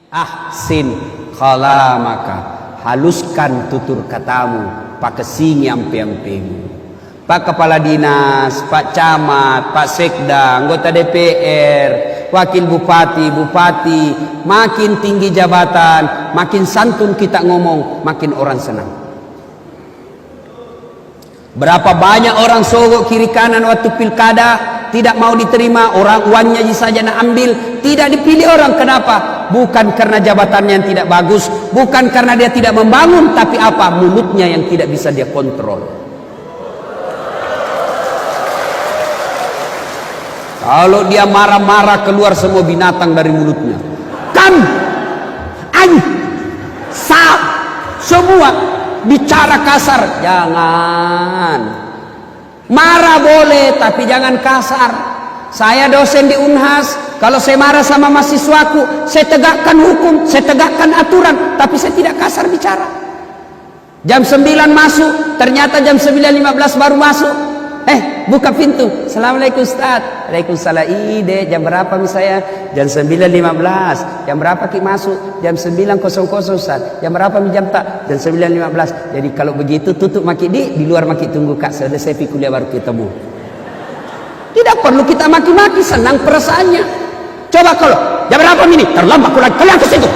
Ahsin kalamaka, haluskan tutur katamu, pak kesingi ampe-ampemu. Pak Kepala Dinas, Pak Camat, Pak Sekda, anggota DPR, Wakil Bupati, Bupati, makin tinggi jabatan, makin santun kita ngomong, makin orang senang. Berapa banyak orang sogok kiri kanan waktu pilkada, tidak mau diterima, orang uangnya saja nak ambil, tidak dipilih orang. Kenapa? Bukan karena jabatannya yang tidak bagus, bukan karena dia tidak membangun, tapi apa? Mulutnya yang tidak bisa dia kontrol. Kalau dia marah-marah keluar semua binatang dari mulutnya. Kan, semua bicara kasar. Jangan. Marah boleh, tapi jangan kasar. Saya dosen di Unhas, kalau saya marah sama mahasiswaku, saya tegakkan hukum, saya tegakkan aturan, tapi saya tidak kasar bicara. Jam 9 masuk, ternyata jam 9.15 baru masuk. Buka pintu. Assalamualaikum Ustaz. Waalaikumsalam. Ide, jam berapa misalnya? Jam 9.15. Jam berapa ki masuk? Jam 9.00 Ustaz. Jam berapa mi jam tak? Jam 9.15. Jadi kalau begitu tutup maki di luar maki tunggu Kak. Selesai pi kuliah baru ketemu. Tidak perlu kita maki-maki, senang perasaannya. Coba kalau jam berapa ini? Terlambat kalian ke situ.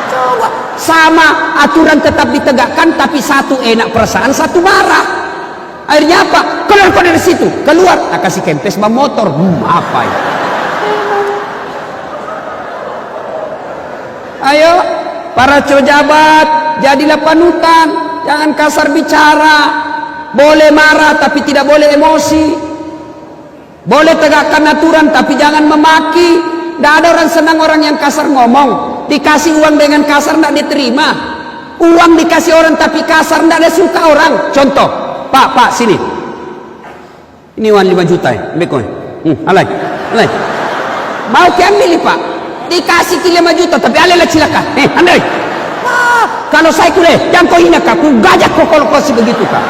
Coba sama aturan tetap ditegakkan, tapi satu enak perasaan, satu marah. Akhirnya apa? Keluar dari situ, keluar. Nah, kasih kempes bang motor. Apa ya? Ayo, para pejabat, jadilah panutan. Jangan kasar bicara. Boleh marah, tapi tidak boleh emosi. Boleh tegakkan aturan, tapi jangan memaki. Tidak ada orang senang orang yang kasar ngomong. Dikasih uang dengan kasar tidak diterima. Uang dikasih orang tapi kasar tidak ada suka orang. Contoh. Pak, sini. Ini uang 5 juta ya. Alay. Mau ambil Pak. Dikasih 5 juta tapi alay lah cilaka. Andai. Kalau saya kuliah, jangan kau hina Kak. Ku gajak kau kalau kau begitu Kak.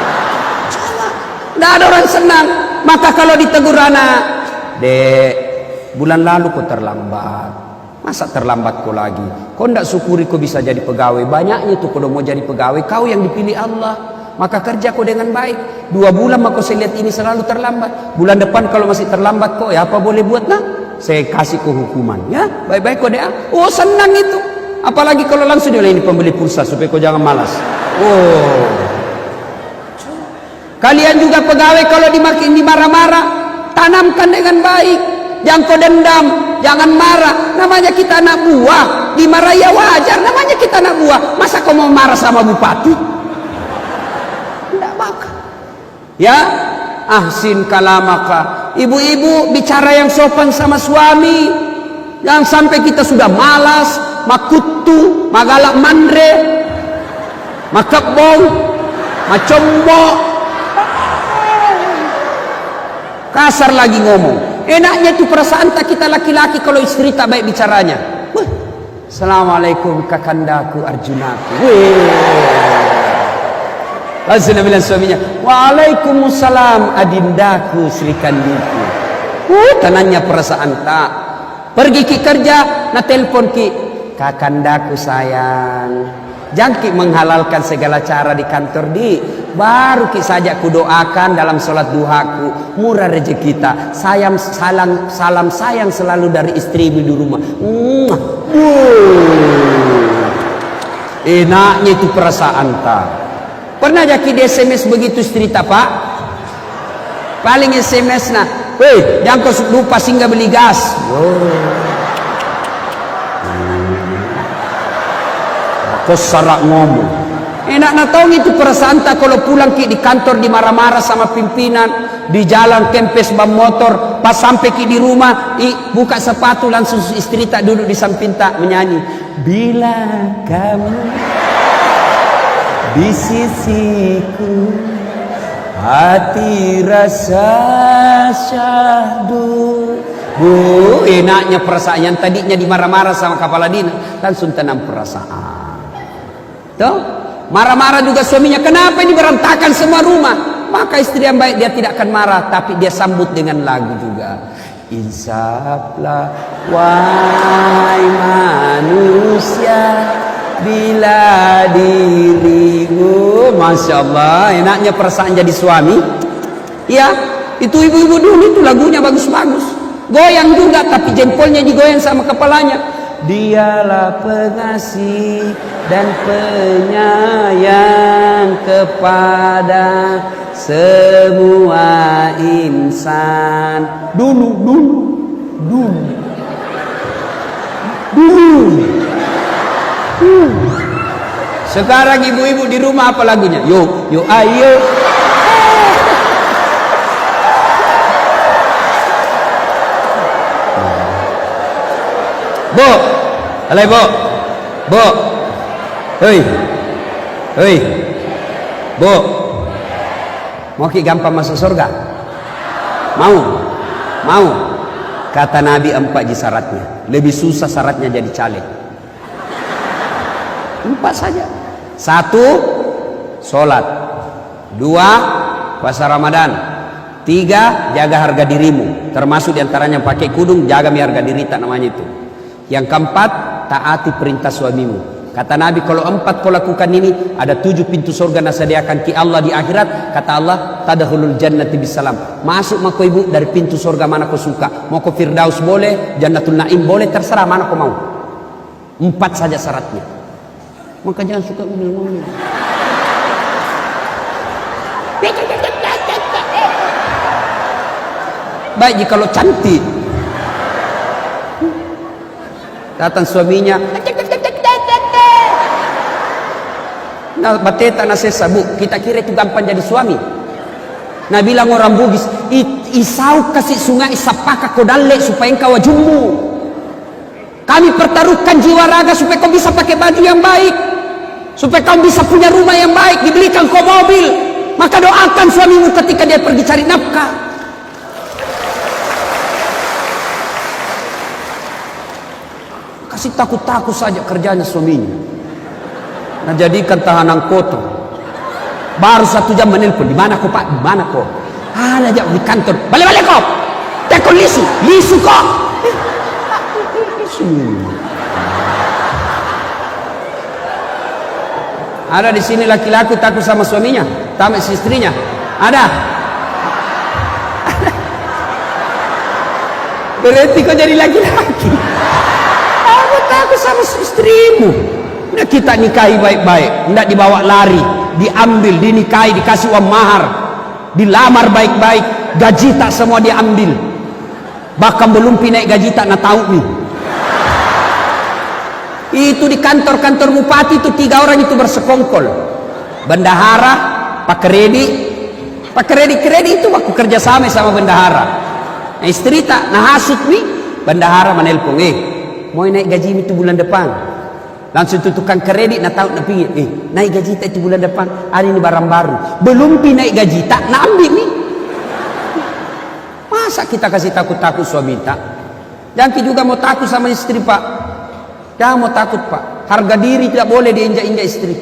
Tidak ada orang senang. Maka kalau ditegur anak, Dek, bulan lalu kau terlambat. Masa terlambat kau lagi? Kau tidak syukuri kau bisa jadi pegawai. Banyaknya tuh kalau mau jadi pegawai, kau yang dipilih Allah. Maka kerja kau dengan baik. 2 bulan maka saya lihat ini selalu terlambat. Bulan depan kalau masih terlambat kok, ya apa boleh buat nah? Saya kasih kau hukuman. Ya, baik-baik kau deh. Oh, senang itu. Apalagi kalau langsung dia ini pembeli pulsa supaya kau jangan malas. Oh. Kalian juga pegawai kalau dimakin dimarah-marah, tanamkan dengan baik. Jangan kau dendam, jangan marah. Namanya kita anak buah. Dimarah ya wajar. Namanya kita anak buah. Masa kau mau marah sama bupati? Ya, ahsin kalamaka. Ibu-ibu bicara yang sopan sama suami. Jangan sampai kita sudah malas, makutu, magalak mandre, makebong, macombo, kasar lagi ngomong. Enaknya itu perasaan tak kita laki-laki kalau istri tak baik bicaranya. Assalamualaikum kakandaku Arjunaku. Langsung bilang suaminya, waalaikumsalam adindaku Sri Kandiku. Tenangnya perasaan tak. Pergi ki kerja, na telepon ki, kakandaku sayang. Jangan ki menghalalkan segala cara di kantor di. Baru ki saja ku doakan dalam sholat duhaku, murah rezeki kita. Salam sayang selalu dari istrimu di rumah. Enaknya itu perasaan tak. Pernah jadi di SMS begitu cerita Pak? Paling SMS nah, jangan kau lupa singgah beli gas. Kau sarak ngomong. Enak nak tahu itu perasaan tak kalau pulang ki di kantor dimarah-marah sama pimpinan, di jalan kempes bam motor, pas sampai ki di rumah, buka sepatu langsung istri tak duduk di samping tak menyanyi. Bila kamu di sisiku, hati rasa syahdu. Enaknya perasaan yang tadinya dimarah-marah sama kepala dinas, langsung tenang perasaan. Tuh, marah-marah juga suaminya. Kenapa ini berantakan semua rumah? Maka istri yang baik dia tidak akan marah, tapi dia sambut dengan lagu juga. Insaflah wahai manusia. Masya Allah, enaknya perasaan jadi suami. Ya, itu ibu-ibu dulu itu lagunya bagus-bagus. Goyang juga, tapi jempolnya digoyang sama kepalanya. Dialah pengasih dan penyayang kepada semua insan. Dulu. Sekarang ibu-ibu di rumah apa lagunya? Yuk ayo. Bu, alai bu, hei, bu, mau ki gampang masuk surga? Mau. Kata Nabi 4 syaratnya. Lebih susah syaratnya jadi caleg. 4 saja. 1, sholat. 2, puasa Ramadan. 3, jaga harga dirimu. Termasuk diantaranya pakai kudung, jaga harga diri, tak namanya itu. Yang keempat, taati perintah suamimu. Kata Nabi, kalau 4 kau lakukan ini, ada 7 pintu surga nasadiakan ki Allah di akhirat. Kata Allah, tadkhulul jannati bisalam. Masuk mako ibu dari pintu surga mana kau suka. Mau ke Firdaus boleh, Jannatul Naim boleh, terserah mana kau mau. 4 saja syaratnya. Maka jangan suka ngomel-ngomel. Baik jika lo cantik. Datang suaminya, nah bateta na sesa bu, kita kira itu gampang jadi suami. Nah bilang orang Bugis, isau kasih sungai sapaka kodalle supaya engkau wajummu. Kami pertaruhkan jiwa raga supaya kau bisa pakai baju yang baik, supaya kau bisa punya rumah yang baik, dibelikan kau mobil. Maka doakan suamimu ketika dia pergi cari nafkah. Kasih takut-takut saja kerjanya suaminya. Nah jadikan tahanan kotor. Baru 1 jam menelpon, di mana kau pak? Di mana kau? Ada aja di kantor. Balik kau. Tekon lisu kau. Ada di sini laki-laki takut sama suaminya, tamat istrinya. Ada. Berarti kau jadi laki-laki. Aku takut sama istrimu. Nah kita nikahi baik-baik, tidak dibawa lari, diambil, dinikahi, dikasih uang mahar, dilamar baik-baik, gaji tak semua diambil. Bahkan belum naik gaji tak nak tahu nih. Itu di kantor-kantor bupati itu 3 orang itu bersekongkol. Bendahara, Pak Kredi itu aku kerja sama bendahara. Nah, istri tak nahasut nih, bendahara menelpon, mau naik gaji itu bulan depan. Langsung itu tukang kredit nak tahu nak pinggir, naik gaji tak itu bulan depan. Hari ini barang baru, belum naik gaji tak nak ambil nih. Masa kita kasih takut-takut suami tak? Jangan juga mau takut sama istri pak. Jangan mau takut pak. Harga diri tidak boleh diinjak-injak istri.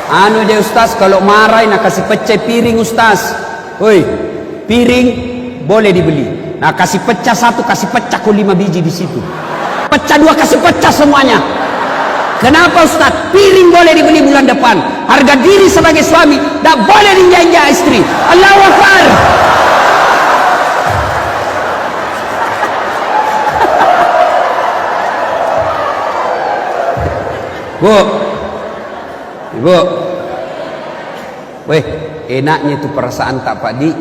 Anu dia ustaz, kalau marah nak kasih pecah piring ustaz. Woi, piring boleh dibeli. Nah kasih pecah 1, kasih pecah kau 5 biji di situ. Pecah 2, kasih pecah semuanya. Kenapa Ustaz? Piring boleh dibeli bulan depan. Harga diri sebagai suami tak boleh diinjak-injak istri. Allahu Akbar. Bu, ibu, weh, enaknya itu perasaan tak Pak Di.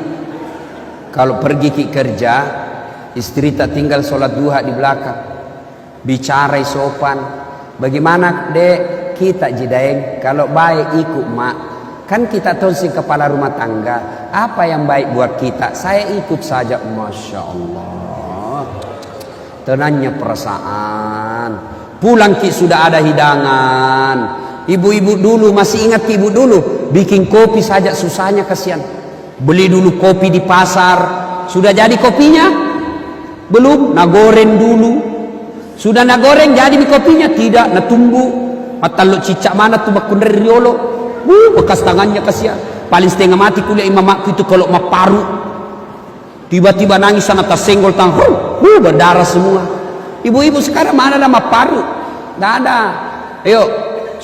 Kalau pergi ke kerja, istri tak tinggal sholat duha di belakang, bicara sopan. Bagaimana dek kita jidaeng? Kalau baik ikut mak, kan kita tahu si kepala rumah tangga. Apa yang baik buat kita, saya ikut saja. Masya Allah, tenangnya perasaan. Pulang ki sudah ada hidangan. Ibu-ibu dulu masih ingat ibu dulu bikin kopi saja susahnya, kasihan. Beli dulu kopi di pasar. Sudah jadi kopinya? Belum, nak goreng dulu. Sudah nak goreng jadi di kopinya? Tidak, nak tumbuh. Mataluk cicak mana tuh bakun dari riolo. Bekas tangannya kasihan. Paling setengah mati kuliah imamakku itu kalau maparu. Tiba-tiba nangis sana tersenggol tang. Berdarah semua. Ibu-ibu sekarang mana ada maparu? Tidak ada. Ayo,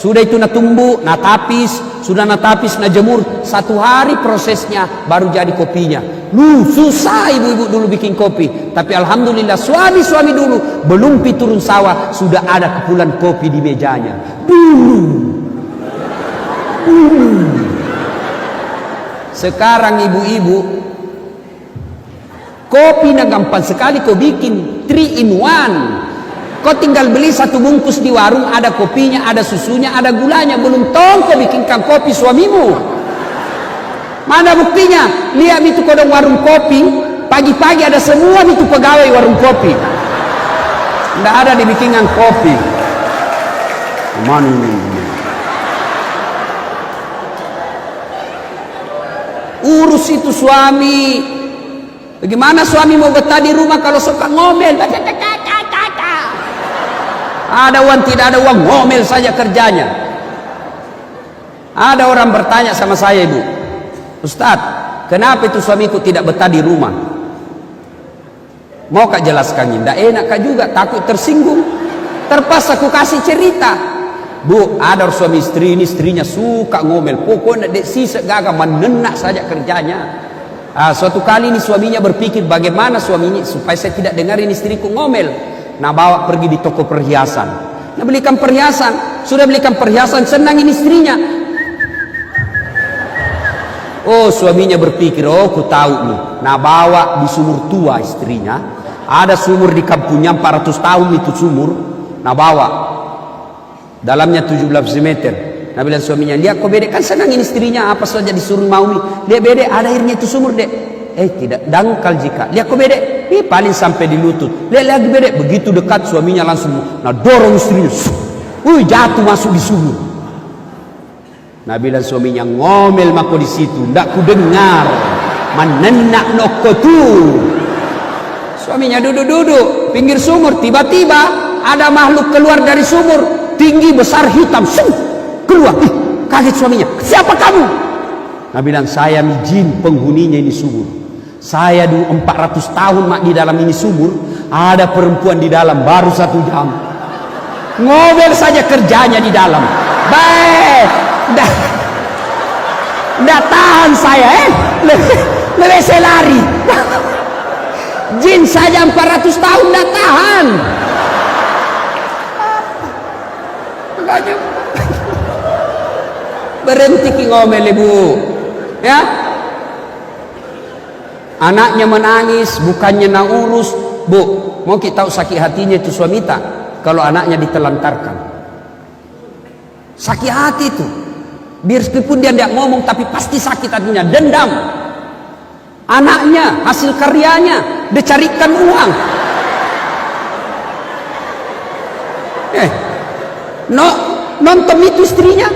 Sudah itu na tumbuh, na tapis, sudah na tapis, na jemur, 1 hari prosesnya baru jadi kopinya. Susah ibu-ibu dulu bikin kopi, tapi alhamdulillah suami-suami dulu belum pi turun sawah sudah ada kepulan kopi di mejanya. Sekarang ibu-ibu, kopi na gampang sekali kau bikin, 3 in 1. Kau tinggal beli 1 bungkus di warung, ada kopinya, ada susunya, ada gulanya. Belum tahu kau bikinkan kopi suamimu. Mana buktinya? Lihat itu kodong warung kopi, pagi-pagi ada semua itu pegawai warung kopi. Tidak ada dibikinkan kopi. Mana ini? Urus itu suami. Bagaimana suami mau betah di rumah kalau suka ngomel? Ada uang, tidak ada uang, ngomel saja kerjanya. Ada orang bertanya sama saya, ibu, Ustadz, kenapa itu suamiku tidak betah di rumah? Mau kak jelaskan? Tidak enak kak juga, takut tersinggung. Terpaksa aku kasih cerita. Bu, ada suami istri ini, istrinya suka ngomel. Pokoknya dek sisa gagah menenak saja kerjanya. Suatu kali ini suaminya berpikir bagaimana suaminya supaya saya tidak dengarin istriku ngomel. Nah, bawa pergi di toko perhiasan. Nah, belikan perhiasan. Sudah belikan perhiasan, senangin istrinya. Oh, suaminya berpikir, oh, aku tahu nih. Nah, bawa di sumur tua istrinya. Ada sumur di kampungnya 400 tahun itu sumur. Nah, bawa. Dalamnya 17 meter. Nah, bilang suaminya, lihat kok bedek, kan senangin istrinya apa saja disuruh mau. Lihat bedek, ada airnya itu sumur, dek. Tidak, dangkal jika. Lihat kok bedek, paling sampai di lutut. Lihat lagi bedek, begitu dekat suaminya langsung dorong istrinya. Jatuh masuk di sumur. Nah, bilang suaminya, ngomel mako di situ, ndak ku dengar. Menenak noko tuh. Suaminya duduk-duduk pinggir sumur, tiba-tiba ada makhluk keluar dari sumur, tinggi besar hitam, keluar. Kaget suaminya, siapa kamu? Nah, bilang, saya jin penghuninya ini sumur. Saya dulu 400 tahun mak di dalam ini sumur, ada perempuan di dalam baru 1 jam. Ngomel saja kerjanya di dalam. Baik, dah tahan saya, lebih saya lari. Jin saja 400 tahun dah tahan. Makanya berhenti ki ngomel, ibu, ya. Anaknya menangis, bukannya nak urus. Bu, mau kita tahu sakit hatinya itu suami tak kalau anaknya ditelantarkan. Sakit hati itu. Biar meskipun dia tidak ngomong, tapi pasti sakit hatinya, dendam. Anaknya, hasil karyanya, dicarikan uang. Nonton itu istrinya,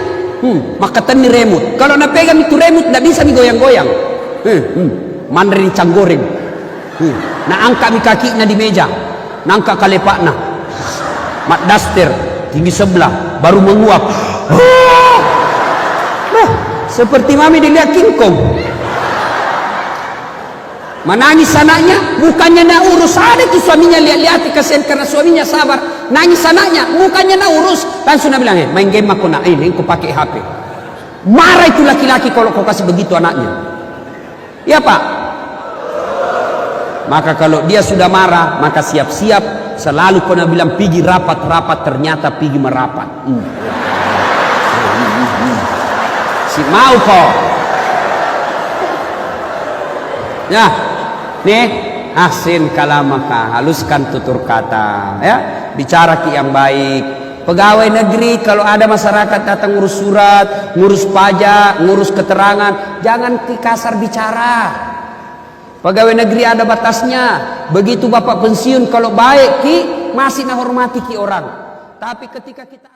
maka teni remote. Kalau nak pegang itu remote, tidak bisa digoyang-goyang. Mandiri canggoreng. Nah, angkat mi kakinya di meja, nangka kalepakna, mat daster tinggi sebelah, baru menguap. Seperti mami dilihat King Kong. Menangis anaknya, bukannya nak urus. Ada ki suaminya lihat-lihat kasihan karena suaminya sabar. Nangis anaknya, bukannya nak urus. Langsung nak bilang, main game aku nak ini, aku pakai HP. Marah itu laki-laki kalau kau kasih begitu anaknya. Ya Pak. Maka kalau dia sudah marah, maka siap-siap. Selalu kau nak bilang pergi rapat-rapat, ternyata pergi merapat. Si mau kau. Ya, nih ahsin kalamaka, haluskan tutur kata, ya, bicara ki yang baik. Pegawai negeri kalau ada masyarakat datang ngurus surat, ngurus pajak, ngurus keterangan, jangan ki kasar bicara. Pegawai negeri ada batasnya. Begitu bapak pensiun kalau baik ki masih nak hormati ki orang. Tapi ketika kita